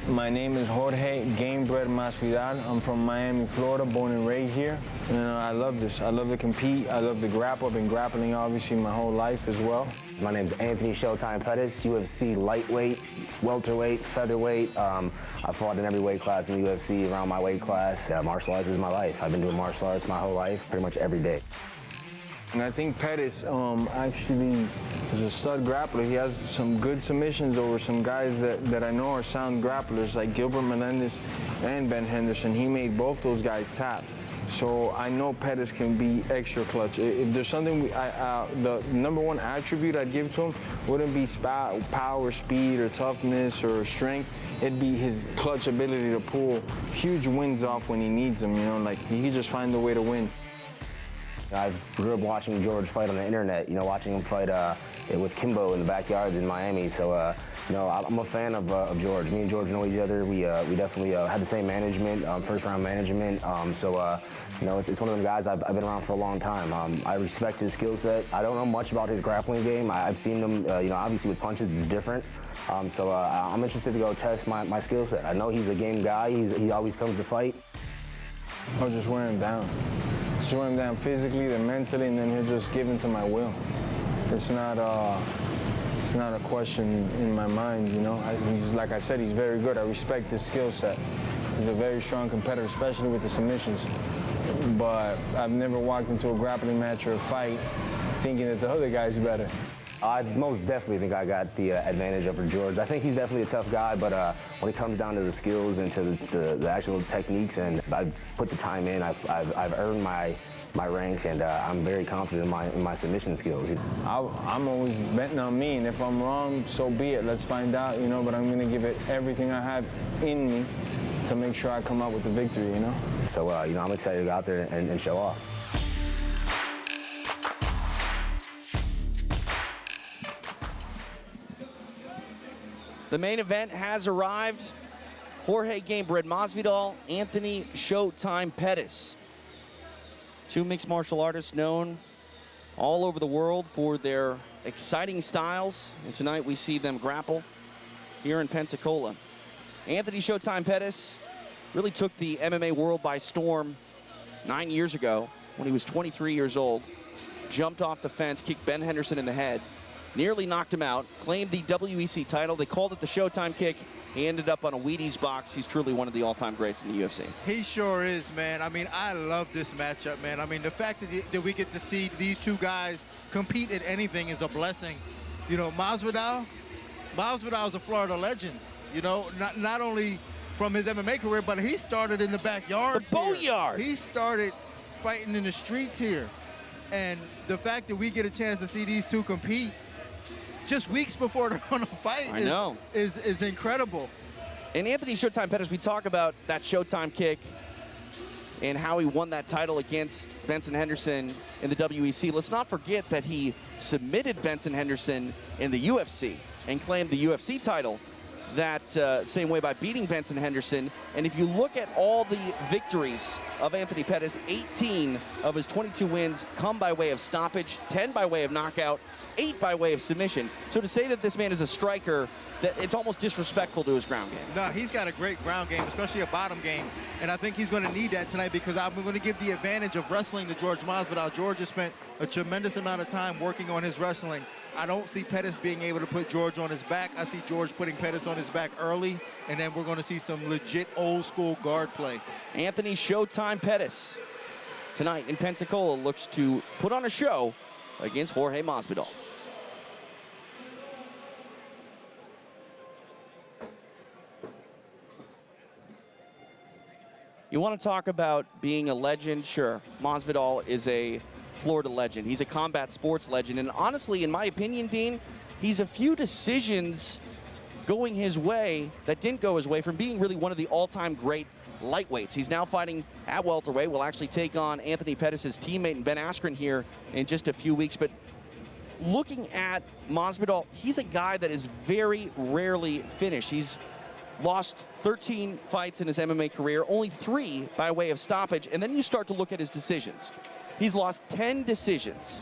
My name is Jorge Masvidal. I'm from Miami, Florida, born and raised here. And I love this. I love to compete. I love to grapple. I've been grappling obviously my whole life as well. My name is Anthony Showtime Pettis, UFC lightweight, welterweight, featherweight. I fought in every weight class in the UFC around my weight class. Martial arts is my life. I've been doing martial arts my whole life, pretty much every day. And I think Pettis actually is a stud grappler. He has some good submissions over some guys that I know are sound grapplers, like Gilbert Melendez and Ben Henderson. He made both those guys tap. So I know Pettis can be extra clutch. If there's something, the number one attribute I'd give to him wouldn't be power, speed, or toughness, or strength. It'd be his clutch ability to pull huge wins off when he needs them, you know, like he could just find a way to win. I grew up watching George fight on the internet, you know, watching him fight with Kimbo in the backyards in Miami. So, you know, I'm a fan of George. Me and George know each other. We definitely had the same management, first round management. You know, it's one of them guys I've been around for a long time. I respect his skill set. I don't know much about his grappling game. I've seen him, you know, obviously with punches it's different. I'm interested to go test my skill set. I know he's a game guy. He always comes to fight. I'll just wear him down. Just wear him down physically, then mentally, and then he'll just give into my will. It's not a question in my mind, you know. He's, like I said, he's very good. I respect his skill set. He's a very strong competitor, especially with the submissions. But I've never walked into a grappling match or a fight thinking that the other guy's better. I most definitely think I got the advantage over George. I think he's definitely a tough guy, but when it comes down to the skills and to the actual techniques, and I've put the time in, I've earned my ranks, and I'm very confident in my submission skills. I'm always betting on me, and if I'm wrong, so be it. Let's find out, you know, but I'm going to give it everything I have in me to make sure I come out with the victory, you know? So, you know, I'm excited to go out there and show off. The main event has arrived. Jorge Masvidal, Anthony Showtime Pettis. Two mixed martial artists known all over the world for their exciting styles. And tonight we see them grapple here in Pensacola. Anthony Showtime Pettis really took the MMA world by storm 9 years ago when he was 23 years old. Jumped off the fence, kicked Ben Henderson in the head. Nearly knocked him out, claimed the WEC title. They called it the Showtime kick. He ended up on a Wheaties box. He's truly one of the all-time greats in the UFC. He sure is, man. I mean, I love this matchup, man. I mean, the fact that we get to see these two guys compete at anything is a blessing. You know, Masvidal is a Florida legend. You know, not only from his MMA career, but he started in the backyard. The boatyard. He started fighting in the streets here. And the fact that we get a chance to see these two compete just weeks before they're going to fight is incredible. And Anthony Showtime Pettis, we talk about that Showtime kick and how he won that title against Benson Henderson in the WEC. Let's not forget that he submitted Benson Henderson in the UFC and claimed the UFC title that same way by beating Benson Henderson. And if you look at all the victories of Anthony Pettis, 18 of his 22 wins come by way of stoppage, 10 by way of knockout, 8 by way of submission. So to say that this man is a striker, that it's almost disrespectful to his ground game. No, he's got a great ground game, especially a bottom game. And I think he's going to need that tonight because I'm going to give the advantage of wrestling to Jorge Masvidal. George has spent a tremendous amount of time working on his wrestling. I don't see Pettis being able to put George on his back. I see George putting Pettis on his back early, and then we're going to see some legit old-school guard play. Anthony Showtime Pettis tonight in Pensacola looks to put on a show against Jorge Masvidal. You want to talk about being a legend? Sure, Masvidal is a Florida legend. He's a combat sports legend. And honestly, in my opinion, Dean, he's a few decisions going his way that didn't go his way from being really one of the all-time great lightweights. He's now fighting at welterweight. Will actually take on Anthony Pettis' teammate and Ben Askren here in just a few weeks. But looking at Masvidal, he's a guy that is very rarely finished. He's lost 13 fights in his MMA career, only 3 by way of stoppage. And then you start to look at his decisions. He's lost 10 decisions.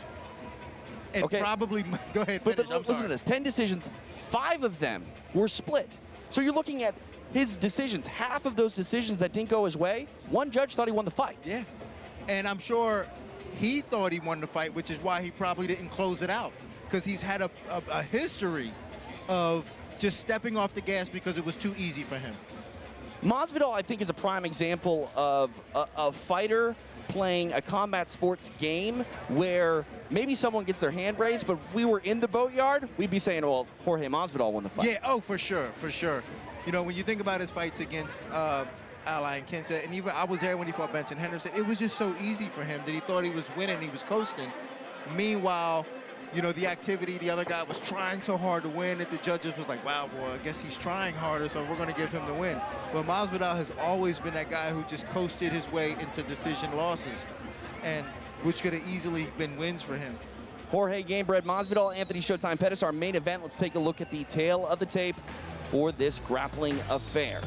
And probably, go ahead, finish. But listen to this, 10 decisions, 5 of them were split. So you're looking at his decisions, half of those decisions that didn't go his way, one judge thought he won the fight. Yeah, and I'm sure he thought he won the fight, which is why he probably didn't close it out, because he's had a history of just stepping off the gas because it was too easy for him. Masvidal, I think, is a prime example of a fighter playing a combat sports game where maybe someone gets their hand raised, but if we were in the boatyard, we'd be saying, well, Jorge Masvidal won the fight. Yeah, oh, for sure, for sure. You know, when you think about his fights against Ally and Kenta, and even I was there when he fought Benson Henderson, it was just so easy for him that he thought he was winning, he was coasting. Meanwhile, you know, the activity, the other guy was trying so hard to win that the judges was like, wow, boy, I guess he's trying harder, so we're going to give him the win. But Masvidal has always been that guy who just coasted his way into decision losses, and which could have easily been wins for him. Jorge Gamebred Masvidal, Anthony Showtime Pettis, our main event. Let's take a look at the tail of the tape for this grappling affair.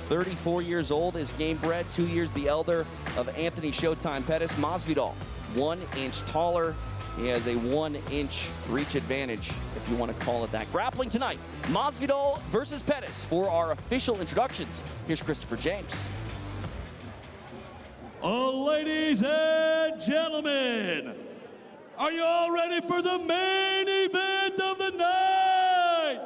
34 years old is Gamebred, 2 years the elder of Anthony Showtime Pettis. Masvidal, 1 inch taller. He has a 1 inch reach advantage, if you want to call it that. Grappling tonight, Masvidal versus Pettis. For our official introductions, here's Christopher James. Ladies and gentlemen, are you all ready for the main event of the night?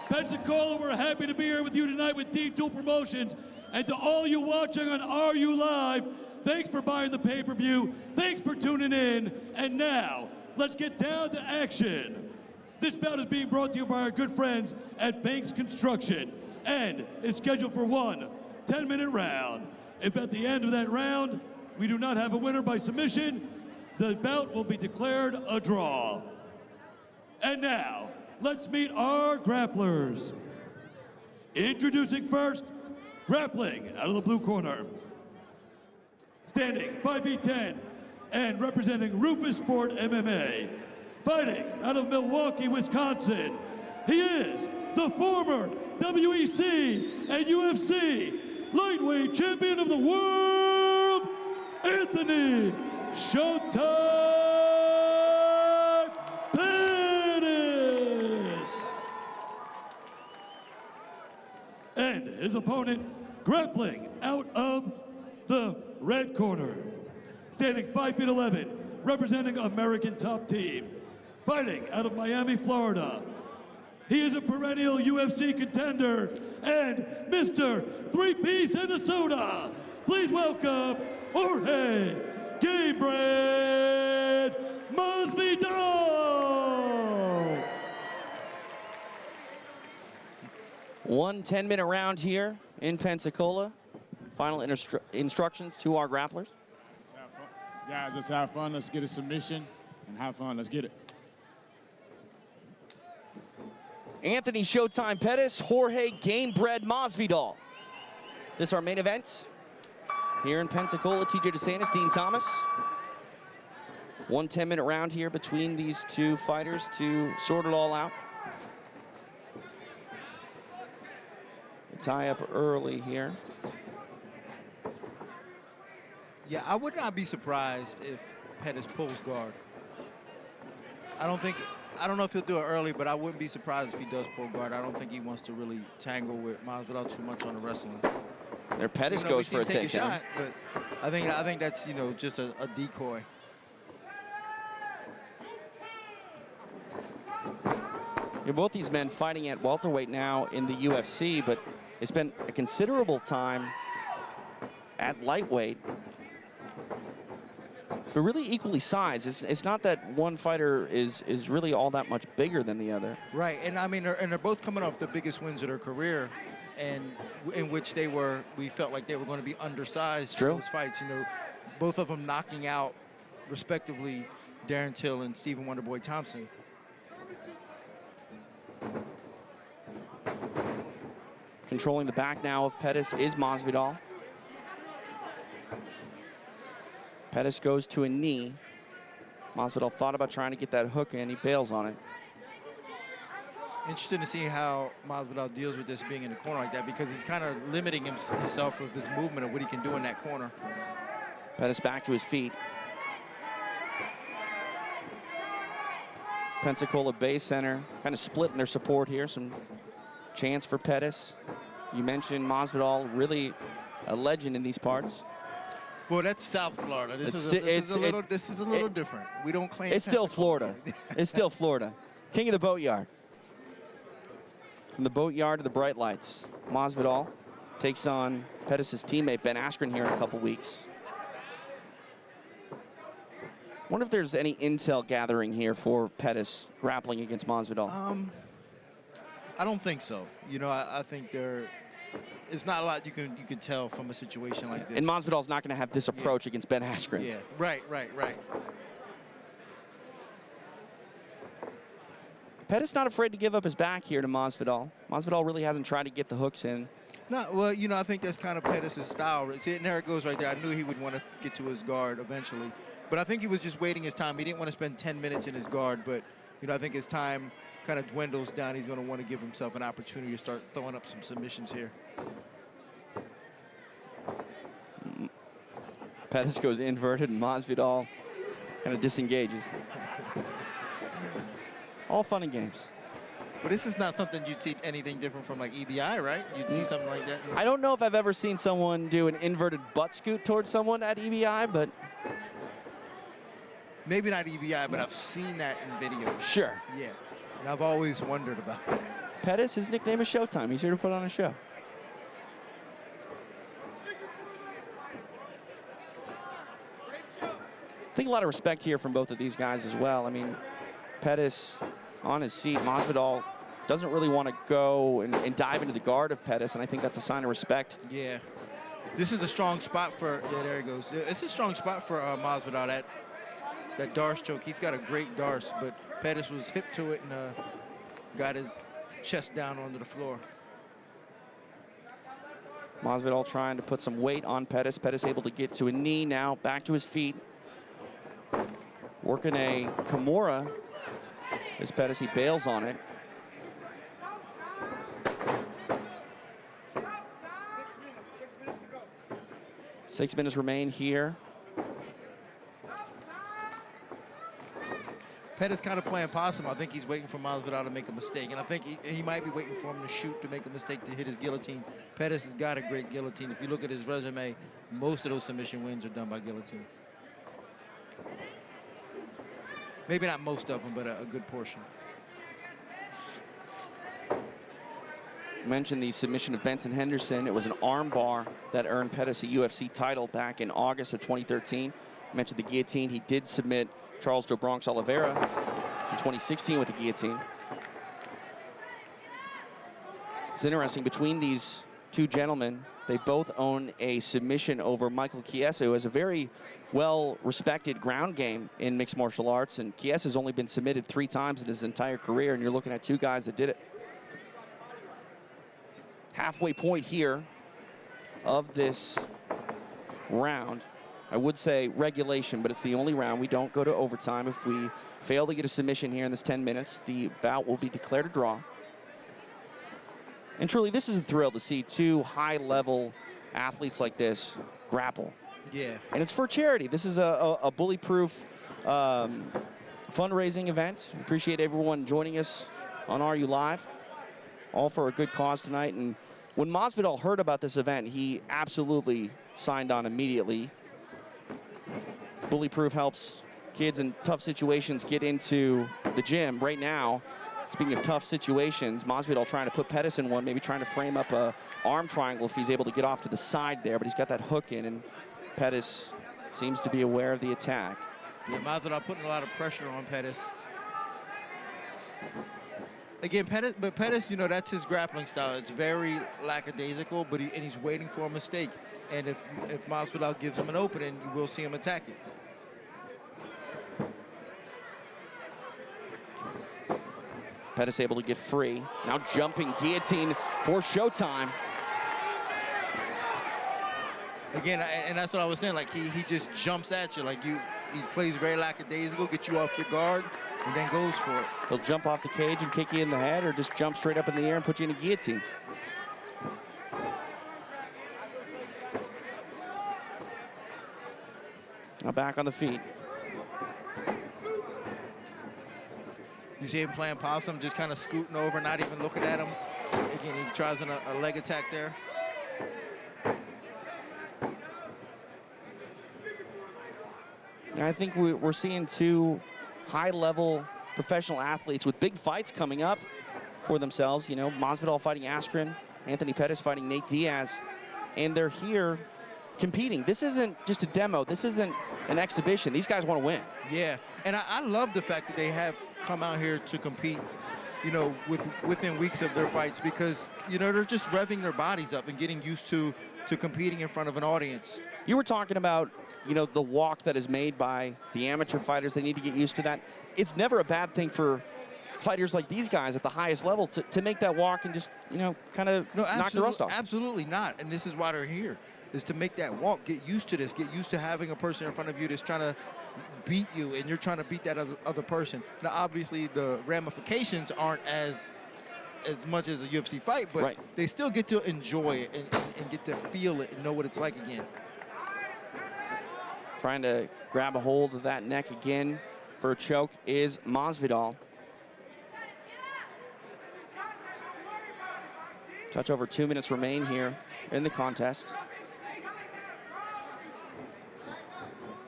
Pensacola, we're happy to be here with you tonight with D2 Promotions. And to all you watching on RU Live, thanks for buying the pay-per-view. Thanks for tuning in. And now, let's get down to action. This bout is being brought to you by our good friends at Banks Construction. And it's scheduled for one 10-minute round. If at the end of that round, we do not have a winner by submission, the bout will be declared a draw. And now, let's meet our grapplers. Introducing first, grappling out of the blue corner. Standing 5 feet 10 and representing Rufus Sport MMA. Fighting out of Milwaukee, Wisconsin. He is the former WEC and UFC lightweight champion of the world, Anthony Showtime Pettis. And his opponent, grappling out of the red corner. Standing 5 feet 11, representing American Top Team. Fighting out of Miami, Florida. He is a perennial UFC contender and Mr. Three-Piece and a Soda. Please welcome Jorge Gamebred Masvidal. 1 10-minute round here in Pensacola. Final instructions to our grapplers. Let's have fun. Guys, let's have fun. Let's get a submission and have fun. Let's get it. Anthony Showtime Pettis, Jorge Gamebred Masvidal. This is our main event here in Pensacola. TJ DeSantis, Dean Thomas. 1 10-minute round here between these two fighters to sort it all out. The tie up early here. Yeah, I would not be surprised if Pettis pulls guard. I don't know if he'll do it early, but I wouldn't be surprised if he does pull guard. I don't think he wants to really tangle with Masvidal too much on the wrestling. There, Pettis goes for a takedown. Shot, but I think that's, you know, just a decoy. Both these men fighting at welterweight now in the UFC, but it's been a considerable time at lightweight. They're really equally sized. It's not that one fighter is really all that much bigger than the other. Right, and I mean, they're both coming off the biggest wins of their career, and in which we felt like they were going to be undersized in those fights. You know, both of them knocking out, respectively, Darren Till and Stephen Wonderboy Thompson. Controlling the back now of Pettis is Masvidal. Pettis goes to a knee. Masvidal thought about trying to get that hook in. He bails on it. Interesting to see how Masvidal deals with this being in the corner like that, because he's kind of limiting himself with his movement of what he can do in that corner. Pettis back to his feet. Pensacola Bay Center kind of splitting their support here. Some chants for Pettis. You mentioned Masvidal, really a legend in these parts. Well, that's South Florida. This is a little different. We don't claim. It's still Florida. It's still Florida. King of the Boatyard. From the Boatyard to the bright lights, Masvidal takes on Pettis' teammate Ben Askren here in a couple weeks. Wonder if there's any intel gathering here for Pettis grappling against Masvidal. I don't think so. You know, I think it's not a lot you can tell from a situation like this. And Masvidal's not going to have this approach against Ben Askren. Yeah, right. Pettis not afraid to give up his back here to Masvidal. Masvidal really hasn't tried to get the hooks in. No, well, you know, I think that's kind of Pettis' style. See, and there it goes right there. I knew he would want to get to his guard eventually. But I think he was just waiting his time. He didn't want to spend 10 minutes in his guard. But, you know, I think his time kind of dwindles down. He's going to want to give himself an opportunity to start throwing up some submissions here. Pettis goes inverted, and Masvidal kind of disengages. All fun and games. But this is not something you'd see anything different from like EBI, right? You'd see something like that. I don't know if I've ever seen someone do an inverted butt scoot towards someone at EBI, but... Maybe not EBI, but I've seen that in videos. Sure. Yeah, and I've always wondered about that. Pettis, his nickname is Showtime. He's here to put on a show. I think a lot of respect here from both of these guys as well. I mean, Pettis on his seat. Masvidal doesn't really want to go and dive into the guard of Pettis, and I think that's a sign of respect. Yeah. This is a strong spot for, yeah, there he goes. It's a strong spot for Masvidal, that Darce choke. He's got a great Darce, but Pettis was hip to it and got his chest down onto the floor. Masvidal trying to put some weight on Pettis. Pettis able to get to a knee now, back to his feet. Working a Kimura. As Pettis, he bails on it. Six minutes remain here. Pettis kind of playing possum. I think he's waiting for Masvidal to make a mistake, and I think he might be waiting for him to shoot to make a mistake to hit his guillotine. Pettis has got a great guillotine. If you look at his resume, most of those submission wins are done by guillotine. Maybe not most of them, but a good portion. Mentioned the submission of Benson Henderson. It was an arm bar that earned Pettis a UFC title back in August of 2013. Mentioned the guillotine. He did submit Charles Do Bronx Oliveira in 2016 with the guillotine. It's interesting, between these two gentlemen, they both own a submission over Michael Chiesa, who has a very well-respected ground game in mixed martial arts, and Chiesa's only been submitted 3 times in his entire career, and you're looking at 2 guys that did it. Halfway point here of this round. I would say regulation, but it's the only round. We don't go to overtime. If we fail to get a submission here in this 10 minutes, the bout will be declared a draw. And truly, this is a thrill to see 2 high-level athletes like this grapple. Yeah. And it's for charity. This is a bully-proof fundraising event. Appreciate everyone joining us on Are You Live. All for a good cause tonight. And when Masvidal heard about this event, he absolutely signed on immediately. Bully-proof helps kids in tough situations get into the gym. Right now, speaking of tough situations, Masvidal trying to put Pettis in one, maybe trying to frame up a arm triangle if he's able to get off to the side there, but he's got that hook in, and Pettis seems to be aware of the attack. Yeah, Masvidal putting a lot of pressure on Pettis. Again, Pettis, you know, that's his grappling style. It's very lackadaisical, but he's waiting for a mistake. And if Masvidal gives him an opening, you will see him attack it. Pettis able to get free. Now jumping guillotine for Showtime. Again, and that's what I was saying. Like he just jumps at you. Like he plays very lackadaisical, get you off your guard, and then goes for it. He'll jump off the cage and kick you in the head, or just jump straight up in the air and put you in a guillotine. Now back on the feet. You see him playing possum, just kind of scooting over, not even looking at him. Again, he tries a leg attack there. And I think we're seeing two high-level professional athletes with big fights coming up for themselves. You know, Masvidal fighting Askren, Anthony Pettis fighting Nate Diaz, and they're here competing. This isn't just a demo. This isn't an exhibition. These guys want to win. Yeah, and I love the fact that they have come out here to compete, you know, within weeks of their fights, because, you know, they're just revving their bodies up and getting used to competing in front of an audience. You were talking about, you know, the walk that is made by the amateur fighters. They need to get used to that. It's never a bad thing for fighters like these guys at the highest level to make that walk and just, you know, kind of knock the rust off. Absolutely not, and this is why they're here, is to make that walk, get used to this, get used to having a person in front of you that's trying to beat you, and you're trying to beat that other person. Now, obviously, the ramifications aren't as much as a UFC fight, but right. They still get to enjoy it and get to feel it and know what it's like again. Trying to grab a hold of that neck again for a choke is Masvidal. Touch over 2 minutes remain here in the contest.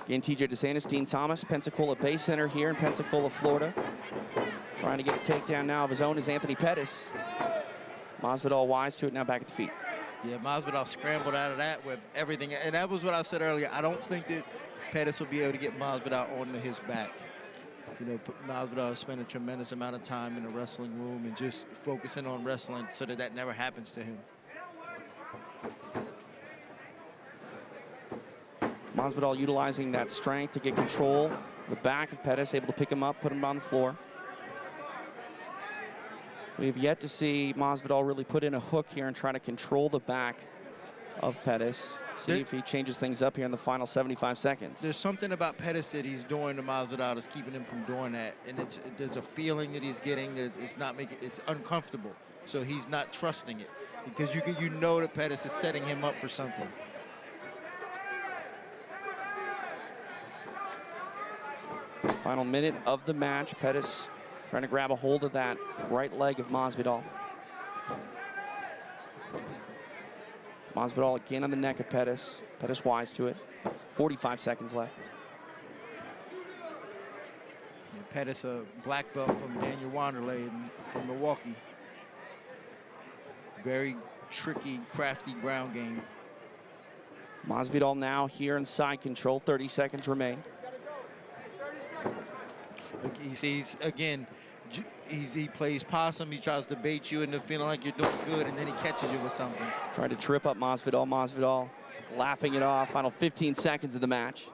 Again, TJ DeSantis, Dean Thomas, Pensacola Bay Center here in Pensacola, Florida. Trying to get a takedown now of his own is Anthony Pettis. Masvidal wise to it, now back at the feet. Yeah, Masvidal scrambled out of that with everything. And that was what I said earlier. I don't think that Pettis will be able to get Masvidal onto his back. You know, Masvidal has spent a tremendous amount of time in the wrestling room and just focusing on wrestling so that never happens to him. Masvidal utilizing that strength to get control. The back of Pettis, able to pick him up, put him on the floor. We have yet to see Masvidal really put in a hook here and try to control the back of Pettis. See if he changes things up here in the final 75 seconds. There's something about Pettis that he's doing to Masvidal that's keeping him from doing that. And there's a feeling that he's getting that it's uncomfortable. So he's not trusting it, because you know that Pettis is setting him up for something. Final minute of the match. Pettis trying to grab a hold of that right leg of Masvidal. Masvidal again on the neck of Pettis. Pettis wise to it. 45 seconds left. And Pettis, a black belt from Daniel Wanderlei from Milwaukee. Very tricky, crafty ground game. Masvidal now here in side control. 30 seconds remain. He sees, again, he plays possum. He tries to bait you into feeling like you're doing good, and then he catches you with something. Trying to trip up Masvidal. Masvidal laughing it off. Final 15 seconds of the match.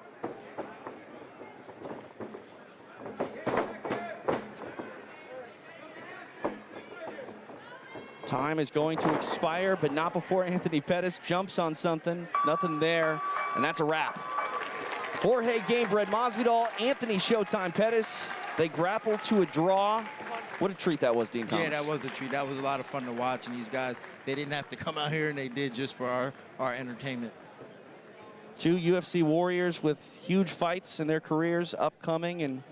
Time is going to expire, but not before Anthony Pettis jumps on something. Nothing there, and that's a wrap. Jorge Gamebred Masvidal, Anthony Showtime Pettis. They grapple to a draw. What a treat that was, Dean Thomas. Yeah, that was a treat. That was a lot of fun to watch. And these guys, they didn't have to come out here, and they did just for our entertainment. Two UFC warriors with huge fights in their careers upcoming and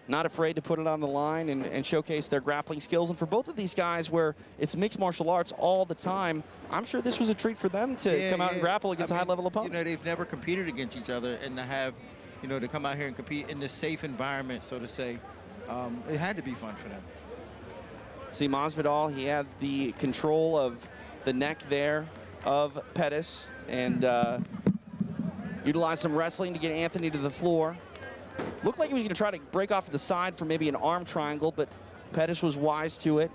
not afraid to put it on the line and showcase their grappling skills. And for both of these guys, where it's mixed martial arts all the time, I'm sure this was a treat for them to come out and grapple against a high-level opponent. You know, they've never competed against each other, and to have, you know, to come out here and compete in this safe environment, so to say, it had to be fun for them. See, Masvidal, he had the control of the neck there of Pettis and utilized some wrestling to get Anthony to the floor. Looked like he was going to try to break off to the side for maybe an arm triangle, but Pettis was wise to it.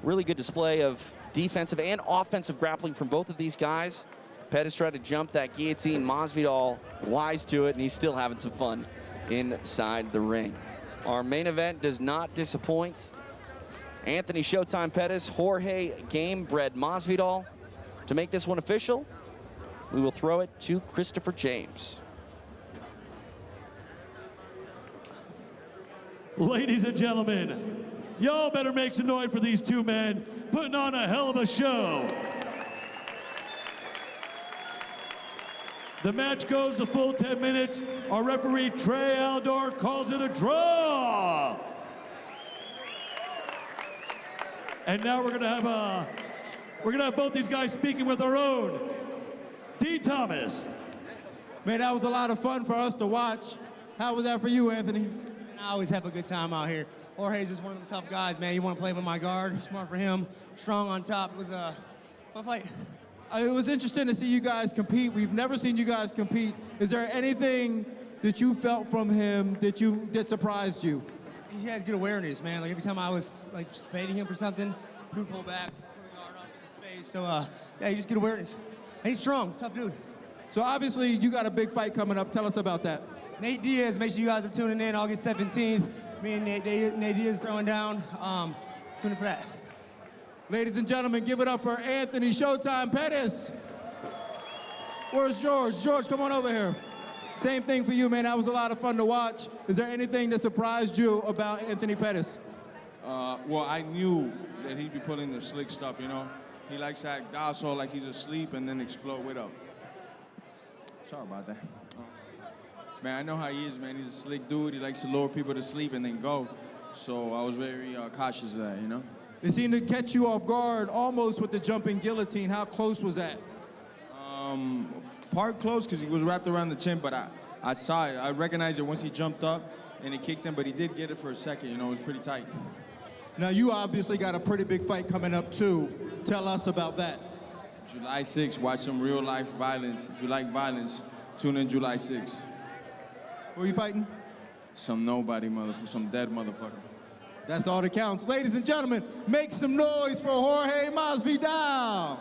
Really good display of defensive and offensive grappling from both of these guys. Pettis tried to jump that guillotine. Masvidal wise to it, and he's still having some fun inside the ring. Our main event does not disappoint. Anthony Showtime Pettis, Jorge Gamebred Masvidal. To make this one official, we will throw it to Christopher James. Ladies and gentlemen, y'all better make some noise for these two men putting on a hell of a show. The match goes the full 10 minutes. Our referee, Trey Aldor, calls it a draw. And now we're gonna have both these guys speaking with our own D. Thomas. Man, that was a lot of fun for us to watch. How was that for you, Anthony? I always have a good time out here. Jorge's just one of them tough guys, man. You want to play with my guard, smart for him, strong on top. It was a fun fight. It was interesting to see you guys compete. We've never seen you guys compete. Is there anything that you felt from him that surprised you? He has good awareness, man. Like every time I was like just baiting him for something, he would pull back, put the guard up in the space. So yeah, he just good awareness. And he's strong, tough dude. So obviously you got a big fight coming up. Tell us about that. Nate Diaz, make sure you guys are tuning in August 17th. Me and Nate Diaz throwing down. Tune in for that. Ladies and gentlemen, give it up for Anthony Showtime Pettis. Where's George? George, come on over here. Same thing for you, man. That was a lot of fun to watch. Is there anything that surprised you about Anthony Pettis? Well, I knew that he'd be pulling the slick stuff, you know. He likes to act docile like he's asleep and then explode with up. Sorry about that. Man, I know how he is, man. He's a slick dude. He likes to lure people to sleep and then go. So I was very cautious of that, you know. It seemed to catch you off guard almost with the jumping guillotine. How close was that? Part close because he was wrapped around the chin, but I saw it. I recognized it once he jumped up and it kicked him, but he did get it for a second, you know. It was pretty tight. Now, you obviously got a pretty big fight coming up, too. Tell us about that. July 6th, watch some real-life violence. If you like violence, tune in July 6th. Who are you fighting? Some nobody motherfucker, some dead motherfucker. That's all that counts. Ladies and gentlemen, make some noise for Jorge Masvidal.